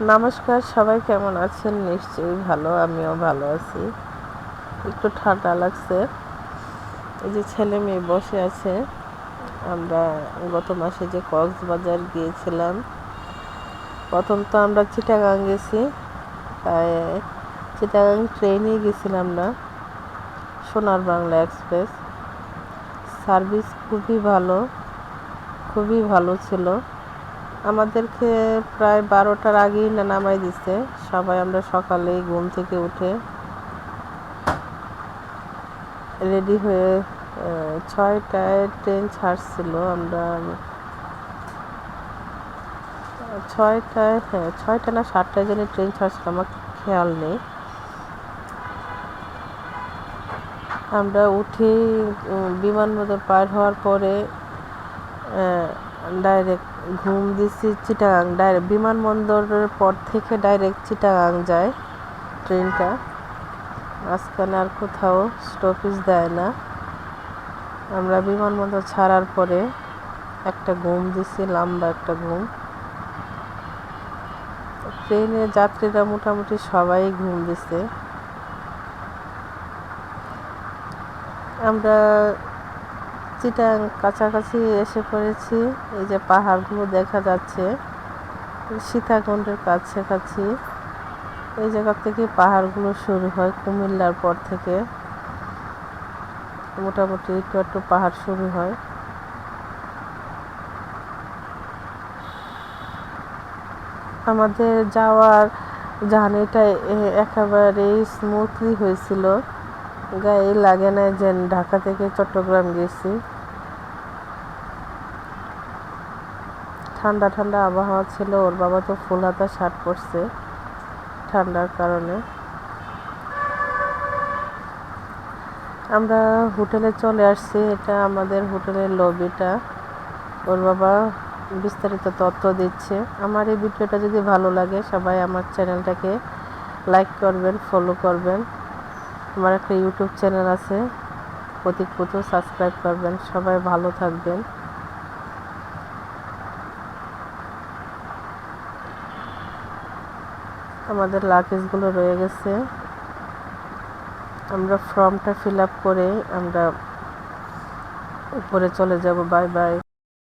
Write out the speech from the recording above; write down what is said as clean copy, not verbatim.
নমস্কার, সবাই কেমন আছেন? নিশ্চয়ই ভালো, আমিও ভালো আছি। একটু ঠান্ডা লাগছে। এই যে ছেলে মেয়ে বসে আছে। আমরা গত মাসে যে কক্সবাজার গিয়েছিলাম, প্রথম তো আমরা চিটাগাং গেছি। তাই চিটাগাং ট্রেনে গেছিলাম না, সোনার বাংলা এক্সপ্রেস। সার্ভিস খুবই ভালো ছিল। আমাদেরকে প্রায় 12টার আগেই নামাই দিছে। সবাই আমরা সকালেই ঘুম থেকে উঠে রেডি হয়ে 6টায় ট্রেন ছাড়ছিল। আমরা 6টা না 7টায় যেন ট্রেন ছাড়ছিল, আমার খেয়াল নেই। আমরা উঠে বিমানবন্দর পার হওয়ার পরে ডাইরেক্ট ঘুম দিছি চিটাগাং। ডাইরেক্ট বিমানবন্দরের পর থেকে ডাইরেক্ট চিটাগাং যায় ট্রেনটা। মাঝখানে আর কোথাও স্টপেজ দেয় না। আমরা বিমানবন্দর ছাড়ার পরে একটা ঘুম দিছি, লম্বা একটা ঘুম। ট্রেনে যাত্রীরা মোটামুটি সবাই ঘুম দিছে। আমরা চিটাগাং কাছাকাছি এসে পড়েছি। এই যে পাহাড়গুলো দেখা যাচ্ছে, সীতাকুণ্ডের কাছাকাছি। এই জায়গা থেকে পাহাড়গুলো শুরু হয়, কুমিল্লার পর থেকে মোটামুটি একটু পাহাড় শুরু হয়। আমাদের যাওয়ার জার্নিটা একেবারেই স্মুথলি হয়েছিল। গায়ে লাগে না যে ঢাকা থেকে চট্টগ্রাম গেছি। ঠান্ডা ঠান্ডা আবহাওয়া ছিল। ওর বাবা তো ফুল হাতা শার্ট পরছে ঠান্ডার কারণে। আমরা হোটেলে চলে আসছি। এটা আমাদের হোটেলের লবিটা। ওর বাবা বিস্তারিত তথ্য দিচ্ছে। আমার এই ভিডিওটা যদি ভালো লাগে, সবাই আমার চ্যানেলটাকে লাইক করবেন, ফলো করবেন। আমার একটা ইউটিউব চ্যানেল আছে, প্রতীক পুতু, সাবস্ক্রাইব করবেন। সবাই ভালো থাকবেন। আমাদের লাগেজগুলো রয়ে গেছে। আমরা ফর্মটা ফিল আপ করে আমরা উপরে চলে যাব। Bye bye.